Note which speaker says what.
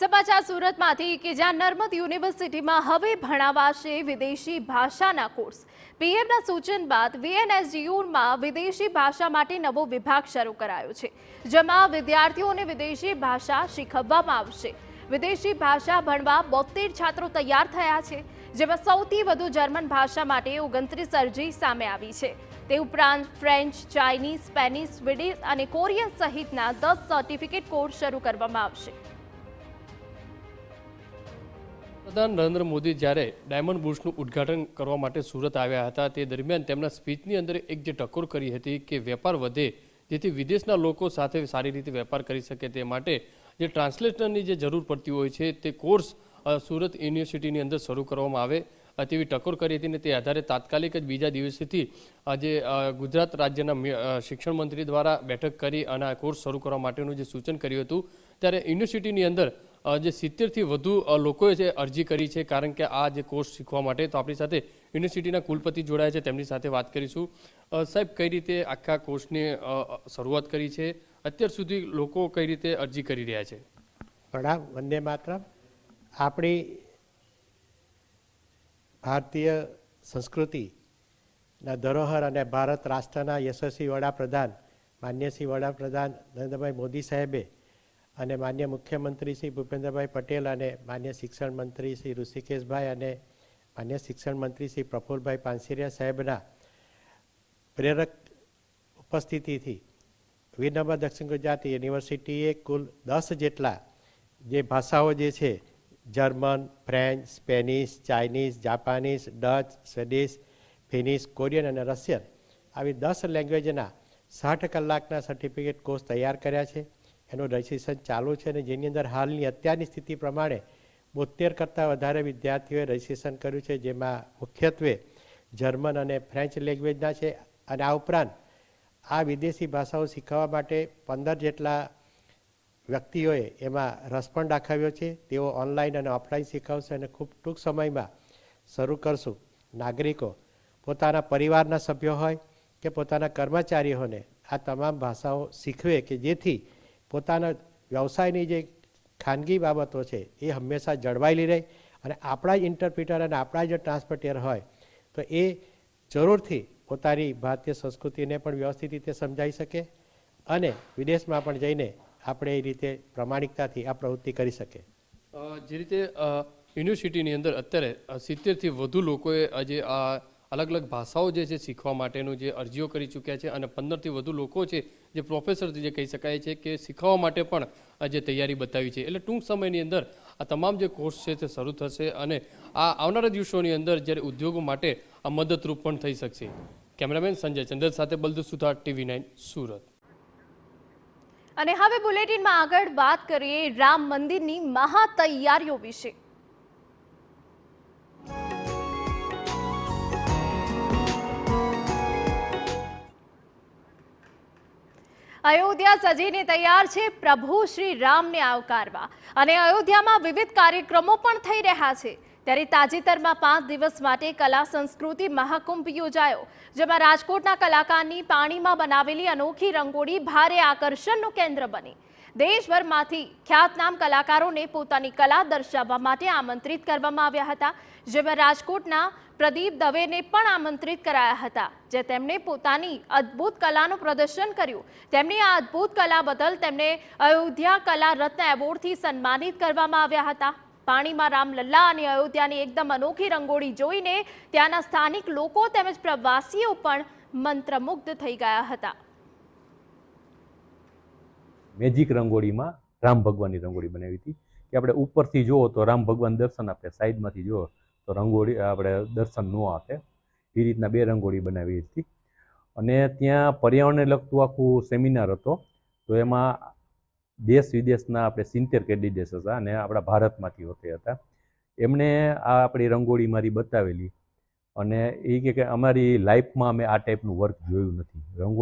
Speaker 1: સમાચાર સુરતમાંથી કે જ્યાં નર્મદ યુનિવર્સિટીમાં હવે ભણાવાશે વિદેશી ભાષાના કોર્સ. પીએમના સૂચન બાદ વીએનએસજીયુમાં વિદેશી ભાષા માટે નવો વિભાગ શરૂ કરાયો છે, જેમાં વિદ્યાર્થીઓને વિદેશી ભાષા શીખવવામાં આવશે. વિદેશી ભાષા ભણવા 72 છાત્રો તૈયાર થયા છે, જેમાં સૌથી વધુ જર્મન ભાષા માટે 29 અરજી સામે આવી છે. તે ઉપરાંત ફ્રેન્ચ, ચાઇનીઝ, સ્પેનિશ, સ્વીડિશ અને કોરિયન સહિતના 10 સર્ટિફિકેટ કોર્સ શરૂ કરવામાં આવશે.
Speaker 2: પ્રધાન નરેન્દ્ર મોદી જ્યારે ડાયમંડ બુર્સનું ઉદ્ઘાટન કરવા માટે સુરત આવ્યા હતા, તે દરમિયાન તેમના સ્પીચની અંદર એક જે ટકોર કરી હતી કે વેપાર વધે, જેથી વિદેશના લોકો સાથે સારી રીતે વેપાર કરી શકે, તે માટે જે ટ્રાન્સલેટરની જે જરૂર પડતી હોય છે તે કોર્સ સુરત યુનિવર્સિટીની અંદર શરૂ કરવામાં આવે તેવી ટકોર કરી હતી. ને તે આધારે તાત્કાલિક જ બીજા દિવસેથી આજે ગુજરાત રાજ્યના શિક્ષણ મંત્રી દ્વારા બેઠક કરી અને આ કોર્સ શરૂ કરવા માટેનું જે સૂચન કર્યું હતું, ત્યારે યુનિવર્સિટીની અંદર જે 70થી વધુ લોકોએ જે અરજી કરી છે, કારણ કે આ જે કોર્સ શીખવા માટે. તો આપણી સાથે યુનિવર્સિટીના કુલપતિ જોડાયા છે, તેમની સાથે વાત કરીશું. સાહેબ, કઈ રીતે આખા કોર્સની શરૂઆત કરી છે, અત્યાર સુધી લોકો કઈ રીતે અરજી કરી રહ્યા છે?
Speaker 3: પ્રણામ, વંદે માતરમ. આપણી ભારતીય સંસ્કૃતિના ધરોહર અને ભારત રાષ્ટ્રના યશસ્વી વડાપ્રધાન માન્ય શ્રી વડાપ્રધાન નરેન્દ્રભાઈ મોદી સાહેબે અને માન્ય મુખ્યમંત્રી શ્રી ભૂપેન્દ્રભાઈ પટેલ અને માન્ય શિક્ષણ મંત્રી શ્રી ઋષિકેશભાઈ અને માન્ય શિક્ષણ મંત્રી શ્રી પ્રફુલભાઈ પાનસેરિયા સાહેબના પ્રેરક ઉપસ્થિતિથી વિનમ્ર દક્ષિણ ગુજરાત યુનિવર્સિટીએ કુલ 10 જેટલા જે ભાષાઓ જે છે, German, French, Spanish, Chinese, Japanese, Dutch, Swedish, finish, Korean અને રશિયન આવી 10 લેંગ્વેજના 60 કલાકના સર્ટિફિકેટ કોર્સ તૈયાર કર્યા છે. એનું રજિસ્ટ્રેશન ચાલુ છે અને જેની અંદર હાલની અત્યારની સ્થિતિ પ્રમાણે 72 કરતાં વધારે વિદ્યાર્થીઓએ રજિસ્ટ્રેશન કર્યું છે, જેમાં મુખ્યત્વે જર્મન અને ફ્રેન્ચ લેંગ્વેજના છે. અને આ ઉપરાંત આ વિદેશી ભાષાઓ શીખવવા માટે 15 જેટલા વ્યક્તિઓએ એમાં રસ પણ દાખવ્યો છે. તેઓ ઓનલાઈન અને ઓફલાઈન શીખવશે અને ખૂબ ટૂંક સમયમાં શરૂ કરશું. નાગરિકો પોતાના પરિવારના સભ્યો હોય કે પોતાના કર્મચારીઓને આ તમામ ભાષાઓ શીખવે કે જેથી પોતાના વ્યવસાયની જે ખાનગી બાબતો છે એ હંમેશા જળવાયેલી રહે અને આપણા જ ઇન્ટરપ્રિટર અને આપણા જ ટ્રાન્સપોર્ટર હોય તો એ જરૂરથી પોતાની ભારતીય સંસ્કૃતિને પણ વ્યવસ્થિત રીતે સમજાવી શકે અને વિદેશમાં પણ જઈને આપણે એ રીતે પ્રમાણિકતાથી આ પ્રવૃત્તિ કરી શકીએ.
Speaker 2: જે રીતે યુનિવર્સિટીની અંદર અત્યારે 70થી વધુ લોકોએ આજે આ અલગ અલગ ભાષાઓ જે છે શીખવા માટેનું જે અરજીઓ કરી ચૂક્યા છે અને 15થી વધુ લોકો છે જે પ્રોફેસર જે કહી શકાય છે કે શીખવા માટે પણ જે તૈયારી બતાવી છે. એટલે ટૂંક સમયની અંદર આ તમામ જે કોર્સ છે તે શરૂ થશે અને આ આવનારા દિવસોની અંદર જ્યારે ઉદ્યોગો માટે આ મદદરૂપ પણ થઈ શકશે. કેમેરામેન સંજય ચંદ્ર સાથે બલદુ સુથાર, TV9 સુરત.
Speaker 1: અને હવે બુલેટિનમાં આગળ વાત કરીએ રામ મંદિરની મહા તૈયારીઓ વિશે. અયોધ્યા સજીને તૈયાર છે પ્રભુ શ્રી રામને આવકારવા અને અયોધ્યામાં વિવિધ કાર્યક્રમો પણ થઈ રહ્યા છે. ત્યારે તાજેતરમાં 5 દિવસ માટે કલા સંસ્કૃતિ મહાકુંભ યોજાયો, જેમાં રાજકોટના કલાકારની પાણીમાં બનાવેલી અનોખી રંગોળી ભારે આકર્ષણનું કેન્દ્ર બની. દેશભરમાંથી ખ્યાતનામ કલાકારોને પોતાની કલા દર્શાવવા માટે આમંત્રિત કરવામાં આવ્યા હતા, જેમાં રાજકોટના પ્રદીપ દવેને પણ આમંત્રિત કરાયા હતા, જે તેમણે પોતાની અદ્ભુત કલાનું પ્રદર્શન કર્યું. તેમની આ અદ્ભુત કલા બદલ તેમને અયોધ્યા કલા રત્ન એવોર્ડથી સન્માનિત કરવામાં આવ્યા હતા. પાણીમાં રામલલ્લા અને અયોધ્યાની એકદમ અનોખી રંગોળી જોઈને ત્યાંના સ્થાનિક લોકો તેમજ પ્રવાસીઓ પણ મંત્રમુગ્ધ થઈ ગયા હતા.
Speaker 4: મેજિક રંગોળીમાં રામ ભગવાનની રંગોળી બનાવી હતી કે આપણે ઉપરથી જુઓ તો રામ ભગવાન દર્શન આપે, સાઈડમાંથી જુઓ તો રંગોળી આપણે દર્શન ન આપે. એ રીતના 2 રંગોળી બનાવી હતી. અને ત્યાં પર્યાવરણને લગતું આખું સેમિનાર હતો. તો એમાં દેશ વિદેશના આપણે 70 કેન્ડિડેટ્સ હતા અને આપણા ભારતમાંથી હોતે હતા. એમણે આ આપણી રંગોળી મારી બતાવેલી અને એ કે અમારી લાઈફમાં અમે આ ટાઈપનું વર્ક જોયું નથી. રંગોળી